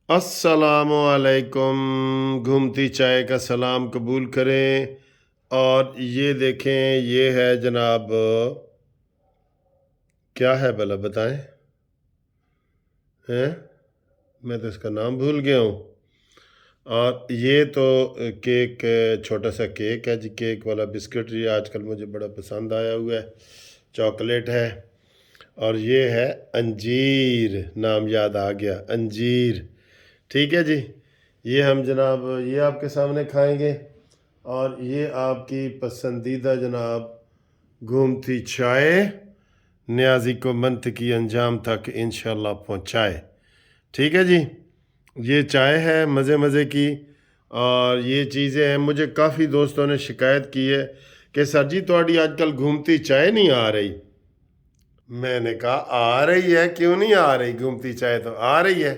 अस्सलामुअलैकुम। घूमती चाय का सलाम कबूल करें। और ये देखें, ये है जनाब, क्या है भला बताएं? हैं? मैं तो इसका नाम भूल गया हूँ। और ये तो केक, छोटा सा केक है जी, केक वाला बिस्किट। ये आजकल मुझे बड़ा पसंद आया हुआ है, चॉकलेट है। और ये है अंजीर, नाम याद आ गया, अंजीर। ठीक है जी। ये हम जनाब, ये आपके सामने खाएंगे। और ये आपकी पसंदीदा जनाब घूमती चाय न्याजी को मंतकी अंजाम तक इंशाल्लाह पहुँचाए। ठीक है जी। ये चाय है मज़े मज़े की। और ये चीज़ें हैं, मुझे काफ़ी दोस्तों ने शिकायत की है कि सर जी थोड़ी आजकल घूमती चाय नहीं आ रही। मैंने कहा आ रही है, क्यों नहीं आ रही? घूमती चाय तो आ रही है।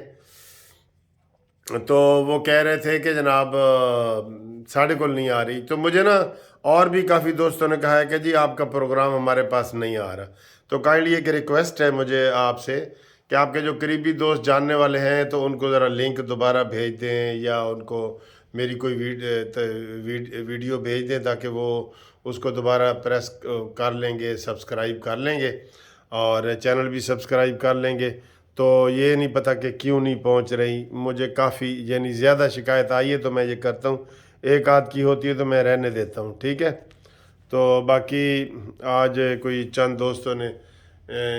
तो वो कह रहे थे कि जनाब साढ़े को नहीं आ रही। तो मुझे ना और भी काफ़ी दोस्तों ने कहा है कि जी आपका प्रोग्राम हमारे पास नहीं आ रहा। तो काइंडली एक रिक्वेस्ट है मुझे आपसे कि आपके जो करीबी दोस्त जानने वाले हैं तो उनको ज़रा लिंक दोबारा भेज दें, या उनको मेरी कोई वीडियो भेज दें ताकि वो उसको दोबारा प्रेस कर लेंगे, सब्सक्राइब कर लेंगे और चैनल भी सब्सक्राइब कर लेंगे। तो ये नहीं पता कि क्यों नहीं पहुंच रही। मुझे काफ़ी यानी ज़्यादा शिकायत आई है तो मैं ये करता हूँ, एक आध की होती है तो मैं रहने देता हूँ। ठीक है। तो बाकी आज कोई चंद दोस्तों ने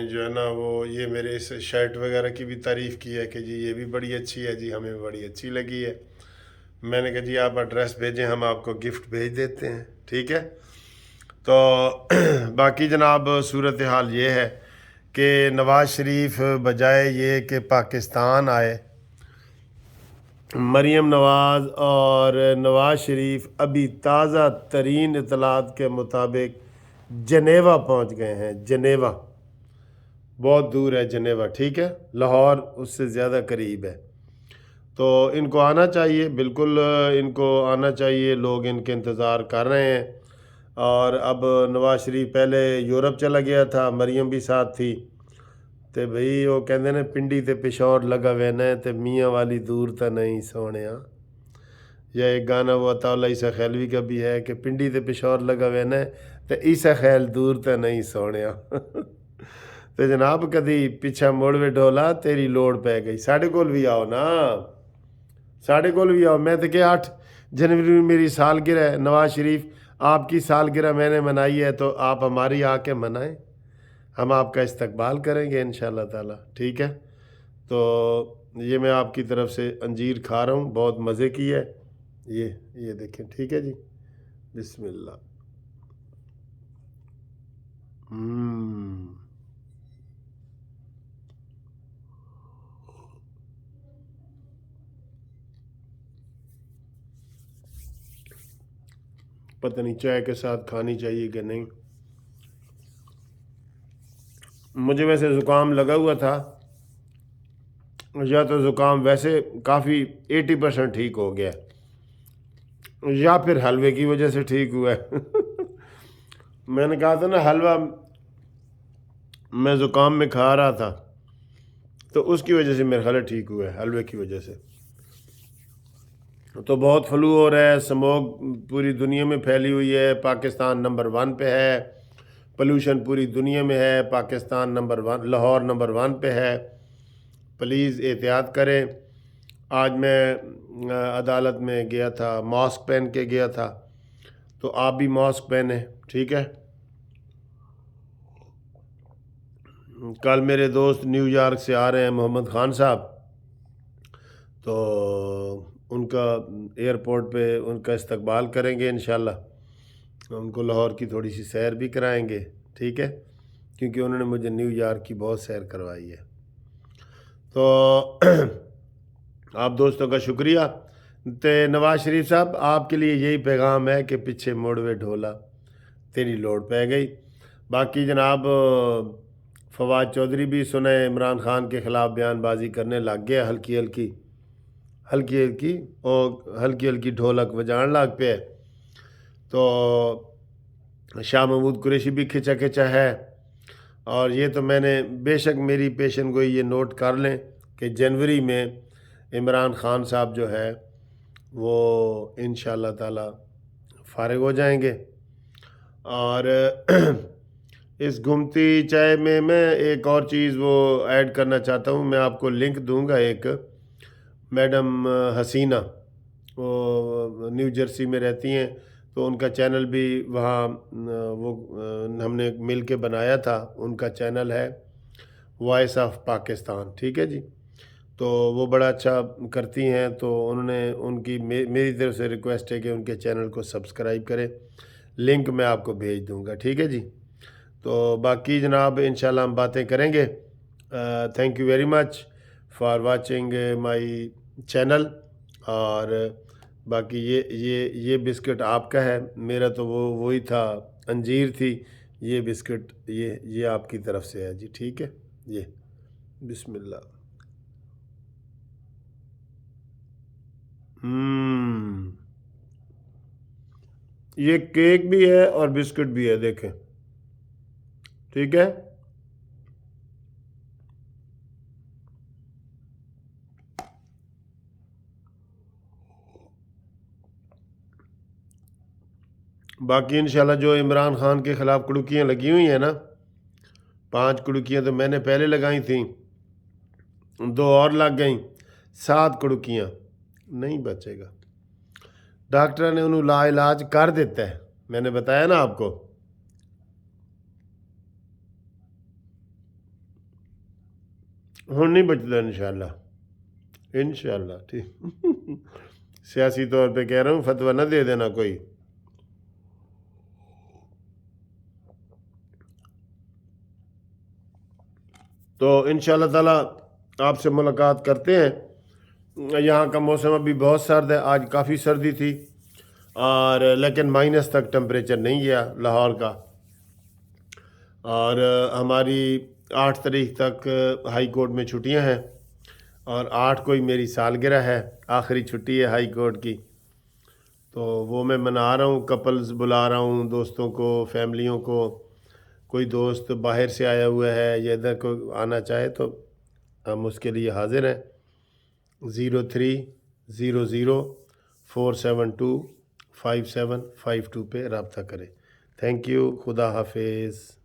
जो है ना वो ये मेरे इस शर्ट वगैरह की भी तारीफ़ की है कि जी ये भी बड़ी अच्छी है जी, हमें बड़ी अच्छी लगी है। मैंने कहा जी आप एड्रेस भेजें, हम आपको गिफ्ट भेज देते हैं। ठीक है। तो बाकी जनाब सूरत हाल ये है कि नवाज़ शरीफ बजाय ये कि पाकिस्तान आए, मरीम नवाज़ और नवाज़ शरीफ अभी ताज़ा तरीन इतलात के मुताबिक जनेवा पहुंच गए हैं। जनेवा बहुत दूर है जनेवा, ठीक है, लाहौर उससे ज़्यादा करीब है। तो इनको आना चाहिए, बिल्कुल इनको आना चाहिए। लोग इनके इंतज़ार कर रहे हैं। और अब नवाज शरीफ पहले यूरोप चला गया था, मरियम भी साथ थी। तो भाई वो कहते ने पिंडी ते पिशौर लगा वैना ते मियाँ वाली दूर तो नहीं सोने। या एक गाना वो अताउल्ला ईसा खैलवी का भी है कि पिंडी ते पिशौर लगा वैना ते ईसा खैल दूर तो नहीं सोने। तो जनाब कदी पिछा मुड़वे ढोला तेरी लोड़ पै गई। साढ़े कोल भी आओ ना, साढ़े कोल भी आओ। मैं तो क्या 8 जनवरी में मेरी सालगिरह है। नवाज शरीफ आपकी सालगिरह मैंने मनाई है तो आप हमारी आके मनाएं, हम आपका इस्तकबाल करेंगे इंशाल्लाह ताला। ठीक है। तो ये मैं आपकी तरफ से अंजीर खा रहा हूँ, बहुत मज़े की है। ये देखें। ठीक है जी, बिस्मिल्लाह। पता नहीं चाय के साथ खानी चाहिए कि नहीं। मुझे वैसे ज़ुकाम लगा हुआ था, या तो ज़ुकाम वैसे काफ़ी 80% ठीक हो गया, या फिर हलवे की वजह से ठीक हुआ है। मैंने कहा था ना हलवा मैं ज़ुकाम में खा रहा था तो उसकी वजह से मेरा ख्याल ठीक हुआ है, हलवे की वजह से। तो बहुत फ्लू हो रहा है, स्मोक पूरी दुनिया में फैली हुई है। पाकिस्तान नंबर 1 पे है, पोल्यूशन पूरी दुनिया में है। पाकिस्तान नंबर 1, लाहौर नंबर 1 पे है। प्लीज़ एहतियात करें। आज मैं अदालत में गया था, मास्क पहन के गया था, तो आप भी मास्क पहने। ठीक है। कल मेरे दोस्त न्यूयॉर्क से आ रहे हैं, मोहम्मद ख़ान साहब, तो उनका एयरपोर्ट पे उनका इस्तकबाल करेंगे इंशाल्लाह। उनको लाहौर की थोड़ी सी सैर भी कराएंगे। ठीक है, क्योंकि उन्होंने मुझे न्यूयॉर्क की बहुत सैर करवाई है। तो आप दोस्तों का शुक्रिया। तो नवाज शरीफ साहब आपके लिए यही पैगाम है कि पीछे मुड़वे ढोला तेरी लोड़ पै गई। बाकी जनाब फवाद चौधरी भी सुने इमरान खान के ख़िलाफ़ बयानबाजी करने लग गया, हल्की हल्की और हल्की हल्की ढोलक बजान लग पे। तो शाह महमूद कुरैशी भी खिंचा खिंचा है। और ये तो मैंने बेशक मेरी पेशन गोई ये नोट कर लें कि जनवरी में عمران خان صاحب جو ہے وہ انشاءاللہ تعالی فارغ ہو جائیں گے. اور اس گھومتی چائے میں ایک اور چیز وہ ایڈ کرنا چاہتا ہوں. میں آپ کو لنک دوں گا. ایک میڈم حسینہ وہ نیو جرسی میں رہتی ہیں, تو ان کا چینل بھی وہاں وہ ہم نے مل کے بنایا تھا. ان کا چینل ہے وائس آف پاکستان, ٹھیک ہے جی. تو وہ بڑا اچھا کرتی ہیں, تو انہوں نے ان کی میری طرف سے ریکویسٹ ہے کہ ان کے چینل کو سبسکرائب کریں. لنک میں آپ کو بھیج دوں گا, ٹھیک ہے جی. تو باقی جناب انشاءاللہ ہم باتیں کریں گے. Thank you very much for watching my channel. اور باقی یہ بسکٹ آپ کا ہے, میرا تو وہی تھا, انجیر تھی. یہ بسکٹ یہ آپ کی طرف سے ہے جی, ٹھیک ہے. یہ بسم اللہ. یہ کیک بھی ہے اور بسکٹ بھی ہے, دیکھیں, ٹھیک ہے. باقی انشاءاللہ جو عمران خان کے خلاف کڑکیاں لگی ہوئی ہیں نا, 5 کڑکیاں تو میں نے پہلے لگائی تھیں, 2 اور لگ گئیں, 7 کڑکیاں. نہیں بچے گا. ڈاکٹر نے انہوں لا علاج کر دیتا ہے, میں نے بتایا نا آپ کو. ہوں نہیں بچتا انشاءاللہ, انشاءاللہ, ٹھیک. سیاسی طور پہ کہہ رہا ہوں, فتویٰ نہ دے دینا کوئی. تو انشاءاللہ تعالی آپ سے ملاقات کرتے ہیں. یہاں کا موسم ابھی بہت سرد ہے, آج کافی سردی تھی, اور لیکن مائنس تک ٹمپریچر نہیں گیا لاہور کا. اور ہماری 8 تاریخ تک ہائی کورٹ میں چھٹیاں ہیں, اور 8 کو ہی میری سالگرہ ہے, آخری چھٹی ہے ہائی کورٹ کی. تو وہ میں منا رہا ہوں, کپلز بلا رہا ہوں, دوستوں کو, فیملیوں کو. کوئی دوست باہر سے آیا ہوا ہے یا ادھر کو آنا چاہے تو ہم اس کے لیے حاضر ہیں. 0300472572 پہ رابطہ کریں. Thank you. خدا حافظ.